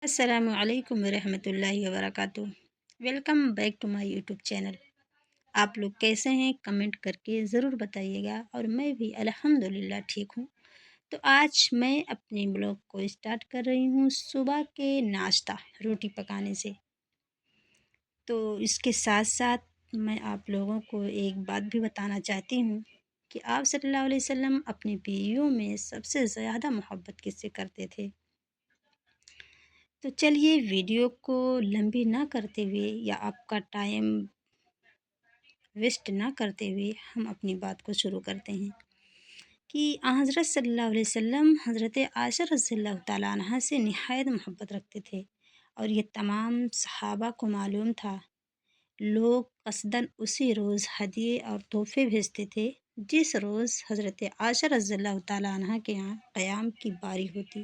السلام علیکم ورحمۃ اللہ وبرکاتہ۔ Welcome back to my YouTube channel. آپ لوگ کیسے ہیں کمنٹ کر کے ضرور بتائیے گا، اور میں بھی الحمدللہ ٹھیک ہوں۔ تو آج میں اپنے بلاگ کو اسٹارٹ کر رہی ہوں صبح کے ناشتہ روٹی پکانے سے۔ تو اس کے ساتھ ساتھ میں آپ لوگوں کو ایک بات بھی بتانا چاہتی ہوں کہ آپ صلی اللہ علیہ وسلم اپنی بیویوں میں سب سے زیادہ محبت کس سے کرتے تھے۔ تو چلیے ویڈیو کو لمبی نہ کرتے ہوئے یا آپ کا ٹائم ویسٹ نہ کرتے ہوئے ہم اپنی بات کو شروع کرتے ہیں کہ حضرت صلی اللہ علیہ وسلم حضرت عائشہ رضی اللہ تعالیٰ عنہ سے نہایت محبت رکھتے تھے، اور یہ تمام صحابہ کو معلوم تھا۔ لوگ قصداً اسی روز ہدیے اور تحفے بھیجتے تھے جس روز حضرت عائشہ رضی اللہ تعالیٰ عنہ کے یہاں قیام کی باری ہوتی،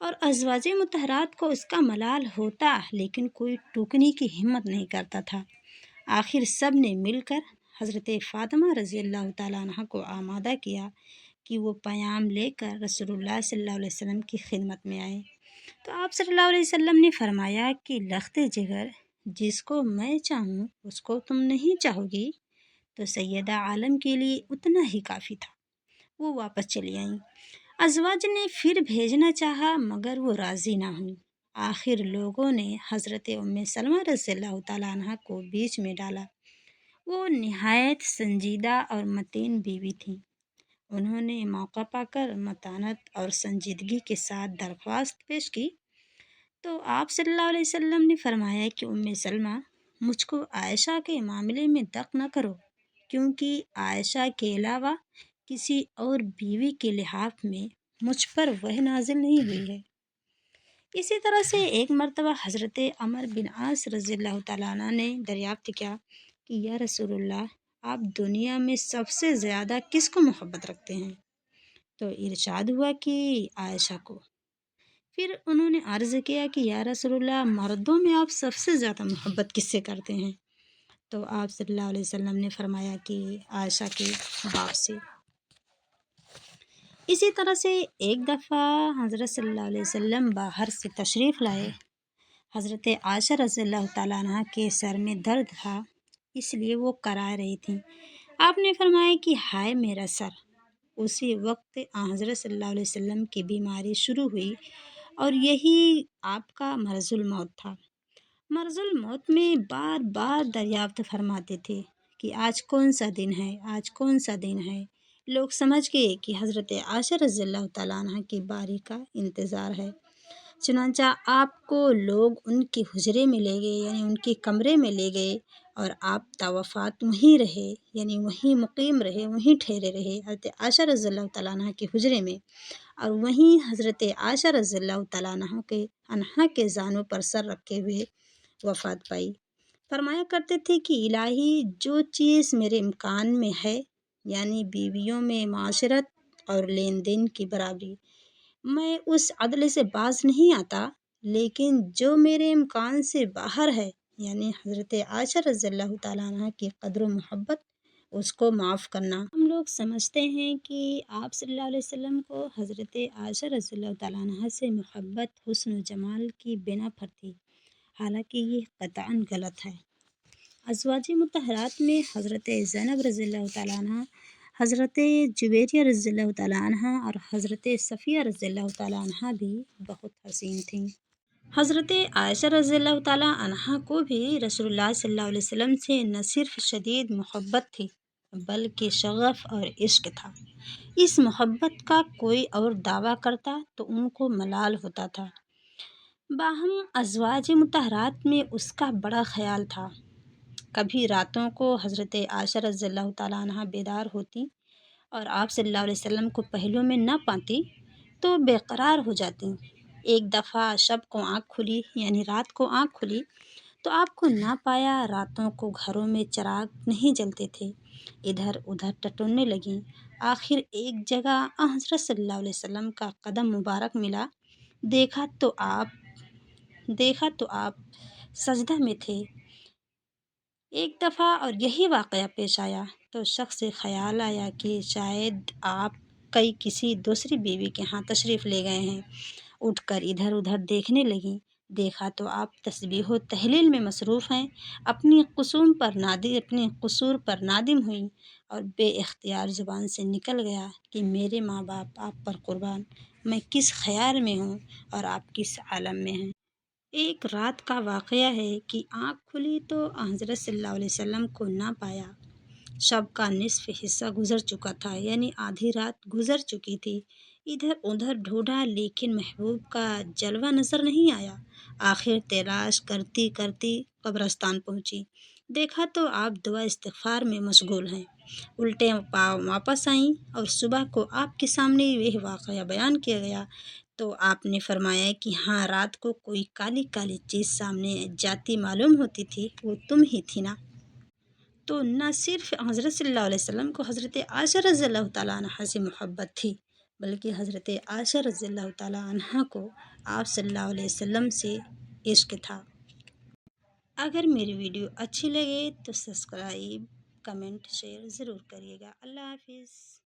اور ازواج مطہرات کو اس کا ملال ہوتا، لیکن کوئی ٹوکنے کی ہمت نہیں کرتا تھا۔ آخر سب نے مل کر حضرت فاطمہ رضی اللہ تعالیٰ عنہ کو آمادہ کیا کہ وہ پیام لے کر رسول اللہ صلی اللہ علیہ وسلم کی خدمت میں آئیں۔ تو آپ صلی اللہ علیہ وسلم نے فرمایا کہ لخت جگر، جس کو میں چاہوں اس کو تم نہیں چاہو گی، تو سیدہ عالم کے لیے اتنا ہی کافی تھا۔ وہ واپس چلی آئیں۔ ازواج نے پھر بھیجنا چاہا مگر وہ راضی نہ ہوئیں۔ آخر لوگوں نے حضرت ام سلمہ رضی اللہ تعالیٰ عنہ کو بیچ میں ڈالا۔ وہ نہایت سنجیدہ اور متین بیوی تھیں۔ انہوں نے موقع پا کر متانت اور سنجیدگی کے ساتھ درخواست پیش کی۔ تو آپ صلی اللہ علیہ وسلم نے فرمایا کہ ام سلمہ، مجھ کو عائشہ کے معاملے میں دق نہ کرو، کیونکہ عائشہ کے علاوہ کسی اور بیوی کے لحاف میں مجھ پر وحی نازل نہیں ہوئی ہے۔ اسی طرح سے ایک مرتبہ حضرت عمر بن عاص رضی اللہ تعالیٰ عنہ نے دریافت کیا کہ یا رسول اللہ، آپ دنیا میں سب سے زیادہ کس کو محبت رکھتے ہیں؟ تو ارشاد ہوا کہ عائشہ کو۔ پھر انہوں نے عرض کیا کہ یا رسول اللہ، مردوں میں آپ سب سے زیادہ محبت کس سے کرتے ہیں؟ تو آپ صلی اللہ علیہ وسلم نے فرمایا کہ عائشہ کے باپ سے۔ اسی طرح سے ایک دفعہ حضرت صلی اللہ علیہ وسلم باہر سے تشریف لائے۔ حضرت عائشہ رضی اللہ تعالیٰ عنہ کے سر میں درد تھا، اس لیے وہ کرا رہی تھیں۔ آپ نے فرمایا کہ ہائے میرا سر۔ اسی وقت حضرت صلی اللہ علیہ وسلم کی بیماری شروع ہوئی، اور یہی آپ کا مرض الموت تھا۔ مرض الموت میں بار بار دریافت فرماتے تھے کہ آج کون سا دن ہے، آج کون سا دن ہے۔ لوگ سمجھ گئے کہ حضرت عائشہ رضی اللہ تعالیٰ عنہ کی باری کا انتظار ہے۔ چنانچہ آپ کو لوگ ان کے حجرے میں لے گئے، یعنی ان کے کمرے میں لے گئے، اور آپ تا وفات وہیں رہے، یعنی وہیں مقیم رہے، وہیں ٹھہرے رہے حضرت عائشہ رضی اللہ تعالیٰ عنہ کے حجرے میں، اور وہیں حضرت عائشہ رضی اللہ تعالیٰ عنہ کے زانوں پر سر رکھے ہوئے وفات پائی۔ فرمایا کرتے تھے کہ الہی، جو چیز میرے امکان میں ہے، یعنی بیویوں میں معاشرت اور لین دین کی برابری، میں اس عدل سے باز نہیں آتا، لیکن جو میرے امکان سے باہر ہے، یعنی حضرت عائشہ رضی اللہ تعالیٰ عنہ کی قدر و محبت، اس کو معاف کرنا۔ ہم لوگ سمجھتے ہیں کہ آپ صلی اللہ علیہ وسلم کو حضرت عائشہ رضی اللہ تعالیٰ عنہ سے محبت حسن و جمال کی بنا پر تھی، حالانکہ یہ قطعاً غلط ہے۔ ازواج مطہرات میں حضرت زینب رضی اللہ تعالیٰ عنہ، حضرت جویریہ رضی اللہ تعالیٰ عنہ اور حضرت صفیہ رضی اللہ تعالیٰ عنہ بھی بہت حسین تھیں۔ حضرت عائشہ رضی اللہ تعالیٰ عنہ کو بھی رسول اللہ صلی اللہ علیہ وسلم سے نہ صرف شدید محبت تھی بلکہ شغف اور عشق تھا۔ اس محبت کا کوئی اور دعویٰ کرتا تو ان کو ملال ہوتا تھا۔ باہم ازواج مطہرات میں اس کا بڑا خیال تھا۔ کبھی راتوں کو حضرت عائشہ رضی اللہ تعالیٰ عنہ بیدار ہوتی اور آپ صلی اللہ علیہ وسلم کو پہلو میں نہ پاتی تو بے قرار ہو جاتی۔ ایک دفعہ شب کو آنکھ کھلی، یعنی رات کو آنکھ کھلی تو آپ کو نہ پایا۔ راتوں کو گھروں میں چراغ نہیں جلتے تھے، ادھر ادھر ٹٹولنے لگیں۔ آخر ایک جگہ حضرت صلی اللہ علیہ وسلم کا قدم مبارک ملا، دیکھا تو آپ سجدہ میں تھے۔ ایک دفعہ اور یہی واقعہ پیش آیا تو شخص سے خیال آیا کہ شاید آپ کسی دوسری بیوی کے ہاں تشریف لے گئے ہیں، اٹھ کر ادھر ادھر دیکھنے لگیں، دیکھا تو آپ تسبیح و تحلیل میں مصروف ہیں۔ اپنے قصور پر نادم ہوئیں اور بے اختیار زبان سے نکل گیا کہ میرے ماں باپ آپ پر قربان، میں کس خیال میں ہوں اور آپ کس عالم میں ہیں۔ ایک رات کا واقعہ ہے کہ آنکھ کھلی تو حضرت صلی اللہ علیہ وسلم کو نہ پایا۔ شب کا نصف حصہ گزر چکا تھا، یعنی آدھی رات گزر چکی تھی۔ ادھر ادھر ڈھونڈا لیکن محبوب کا جلوہ نظر نہیں آیا۔ آخر تلاش کرتی کرتی قبرستان پہنچی، دیکھا تو آپ دعا استغفار میں مشغول ہیں۔ الٹے پاؤں واپس آئیں اور صبح کو آپ کے سامنے یہ واقعہ بیان کیا گیا تو آپ نے فرمایا کہ ہاں، رات کو کوئی کالی کالی چیز سامنے جاتی معلوم ہوتی تھی، وہ تم ہی تھی نا۔ تو نہ صرف حضرت صلی اللہ علیہ وسلم کو حضرت عائشہ رضی اللہ تعالیٰ عنہ سے محبت تھی، بلکہ حضرت عائشہ رضی اللہ تعالیٰ عنہ کو آپ صلی اللہ علیہ وسلم سے عشق تھا۔ اگر میری ویڈیو اچھی لگے تو سبسکرائب، کمنٹ، شیئر ضرور کریے گا۔ اللہ حافظ۔